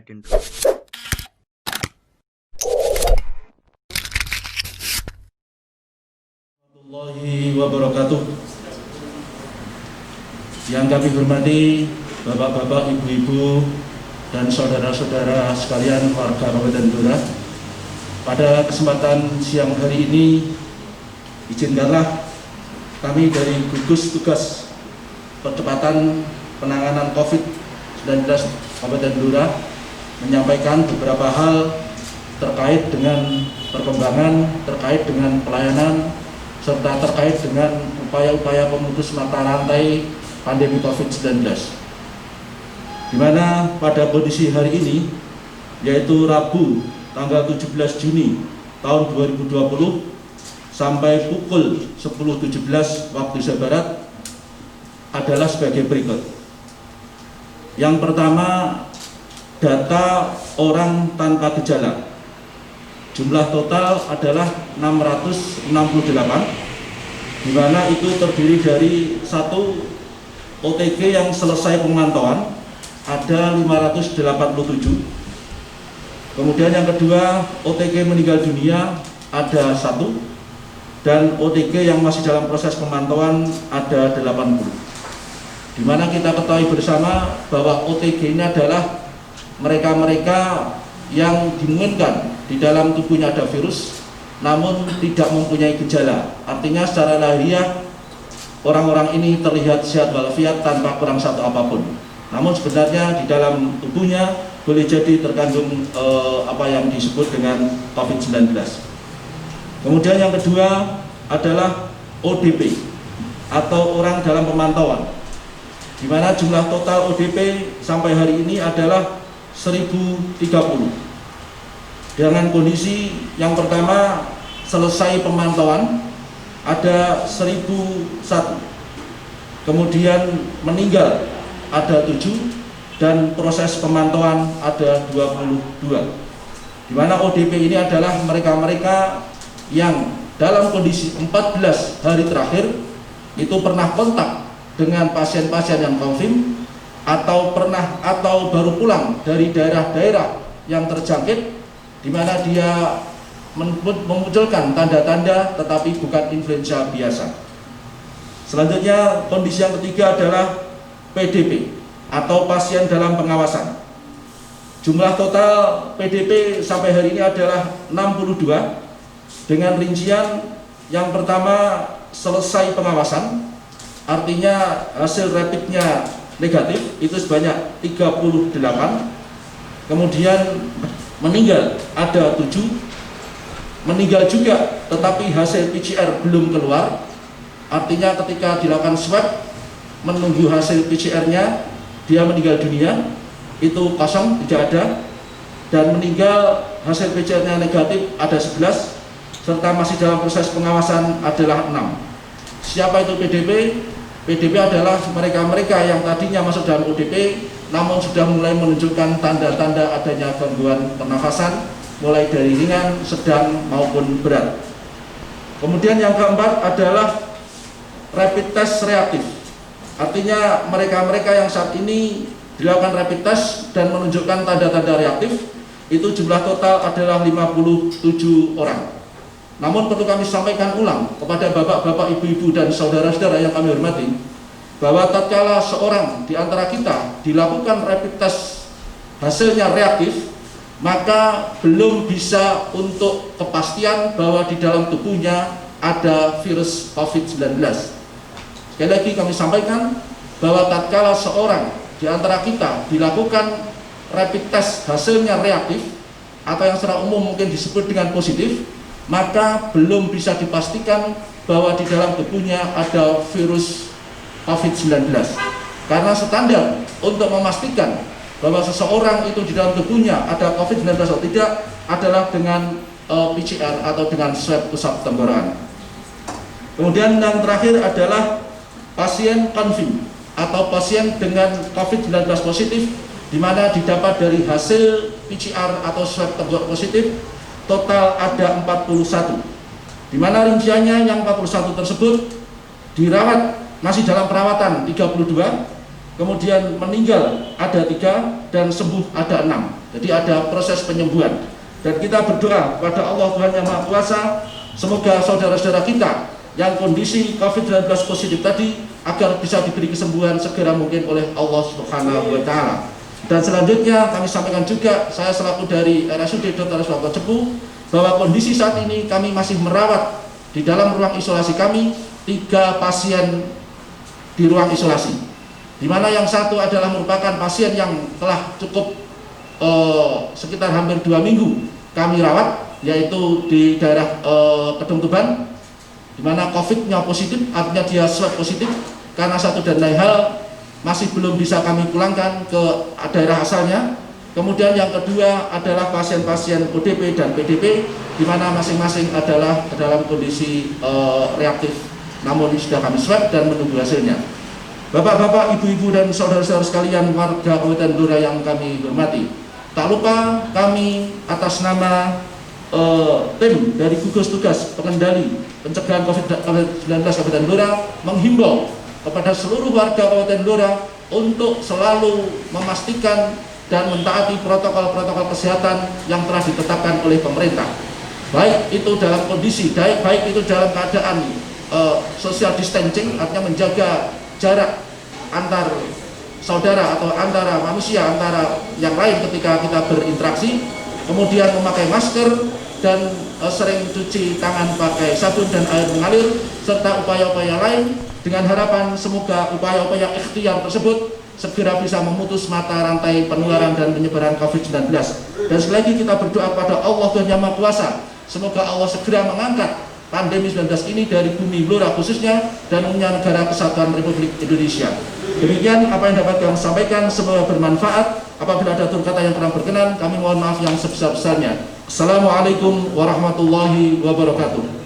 second. Warahmatullahi wabarakatuh. Yang kami hormati Bapak-bapak, Ibu-ibu, dan saudara-saudara sekalian warga Kabupaten Blora. Pada kesempatan siang hari ini, izinkanlah kami dari gugus tugas percepatan penanganan COVID-19 Kabupaten Blora menyampaikan beberapa hal terkait dengan perkembangan, terkait dengan pelayanan, serta terkait dengan upaya-upaya pemutus mata rantai pandemi COVID-19. Di mana pada kondisi hari ini, yaitu Rabu tanggal 17 Juni tahun 2020 sampai pukul 10.17 waktu Indonesia Barat adalah sebagai berikut. Yang pertama, data orang tanpa gejala. Jumlah total adalah 668, di mana itu terdiri dari satu OTG yang selesai pemantauan, ada 587. Kemudian yang kedua, OTG meninggal dunia ada 1, dan OTG yang masih dalam proses pemantauan ada 80. Di mana kita ketahui bersama bahwa OTG ini adalah mereka-mereka yang dimungkinkan di dalam tubuhnya ada virus, namun tidak mempunyai gejala. Artinya secara lahiriah orang-orang ini terlihat sehat walafiat tanpa kurang satu apapun. Namun sebenarnya di dalam tubuhnya boleh jadi terkandung apa yang disebut dengan COVID-19. Kemudian yang kedua adalah ODP atau orang dalam pemantauan, di mana jumlah total ODP sampai hari ini adalah 1030. Dengan kondisi yang pertama selesai pemantauan ada 1001, kemudian meninggal ada 7, dan proses pemantauan ada 22. Di mana ODP ini adalah mereka-mereka yang dalam kondisi 14 hari terakhir itu pernah kontak dengan pasien-pasien yang confirm atau baru pulang dari daerah-daerah yang terjangkit, di mana dia memunculkan tanda-tanda tetapi bukan influenza biasa. Selanjutnya, kondisi yang ketiga adalah PDP atau pasien dalam pengawasan. Jumlah total PDP sampai hari ini adalah 62, dengan rincian yang pertama selesai pengawasan, artinya hasil rapidnya negatif itu sebanyak 38, kemudian meninggal ada 7, meninggal juga tetapi hasil PCR belum keluar, artinya ketika dilakukan swab menunggu hasil PCR-nya dia meninggal dunia, itu kosong, tidak ada, dan meninggal hasil PCR-nya negatif ada 11, serta masih dalam proses pengawasan adalah 6. Siapa itu PDP? PDP adalah mereka-mereka yang tadinya masuk dalam ODP namun sudah mulai menunjukkan tanda-tanda adanya gangguan pernafasan, mulai dari ringan, sedang maupun berat. Kemudian yang keempat adalah rapid test reaktif. Artinya mereka-mereka yang saat ini dilakukan rapid test dan menunjukkan tanda-tanda reaktif, itu jumlah total adalah 57 orang. Namun perlu kami sampaikan ulang kepada bapak-bapak, ibu-ibu, dan saudara-saudara yang kami hormati, bahwa tatkala seorang di antara kita dilakukan rapid test hasilnya reaktif, maka belum bisa untuk kepastian bahwa di dalam tubuhnya ada virus COVID-19. Sekali lagi kami sampaikan bahwa tatkala seorang di antara kita dilakukan rapid test hasilnya reaktif atau yang secara umum mungkin disebut dengan positif, maka belum bisa dipastikan bahwa di dalam tubuhnya ada virus COVID-19. Karena standar untuk memastikan bahwa seseorang itu di dalam tubuhnya ada COVID-19 atau tidak adalah dengan PCR atau dengan swab usap tenggorokan. Kemudian yang terakhir adalah pasien confirm atau pasien dengan COVID-19 positif, di mana didapat dari hasil PCR atau swab tenggorokan positif, total ada 41. Di mana rinciannya yang 41 tersebut dirawat, masih dalam perawatan 32, kemudian meninggal ada 3, dan sembuh ada 6. Jadi ada proses penyembuhan. Dan kita berdoa kepada Allah Tuhan Yang Maha Kuasa, semoga saudara-saudara kita yang kondisi COVID-19 positif tadi agar bisa diberi kesembuhan segera mungkin oleh Allah Subhanahu wa Ta'ala. Dan selanjutnya kami sampaikan juga, saya selaku dari RSUD Dr. Suharto Cepu, bahwa kondisi saat ini kami masih merawat di dalam ruang isolasi kami 3 pasien di ruang isolasi, di mana yang satu adalah merupakan pasien yang telah cukup sekitar hampir 2 minggu kami rawat, yaitu di daerah Kedung Tuban, di mana COVID-nya positif, artinya dia swab positif. Karena satu dan lain hal masih belum bisa kami pulangkan ke daerah asalnya. Kemudian yang kedua adalah pasien-pasien ODP dan PDP, di mana masing-masing adalah dalam kondisi reaktif, namun sudah kami swab dan menunggu hasilnya. Bapak-bapak, ibu-ibu dan saudara-saudara sekalian warga Kabupaten Blora yang kami hormati, tak lupa kami atas nama tim dari gugus tugas pengendali pencegahan COVID-19 Kabupaten Blora menghimbau kepada seluruh warga Kabupaten Blora untuk selalu memastikan dan mentaati protokol-protokol kesehatan yang telah ditetapkan oleh pemerintah. Baik itu dalam kondisi, baik itu dalam keadaan social distancing, artinya menjaga jarak antar saudara atau antara manusia, antara yang lain ketika kita berinteraksi, kemudian memakai masker dan sering cuci tangan pakai sabun dan air mengalir, serta upaya-upaya lain, dengan harapan semoga upaya-upaya ikhtiar tersebut segera bisa memutus mata rantai penularan dan penyebaran COVID-19. Dan sekali lagi kita berdoa pada Allah Tuhan Yang Maha Kuasa, semoga Allah segera mengangkat pandemi 19 ini dari bumi Blora khususnya dan umumnya negara kesatuan Republik Indonesia. Demikian apa yang dapat kami sampaikan, semoga bermanfaat. Apabila ada tutur kata yang kurang berkenan, kami mohon maaf yang sebesar-besarnya. Assalamualaikum warahmatullahi wabarakatuh.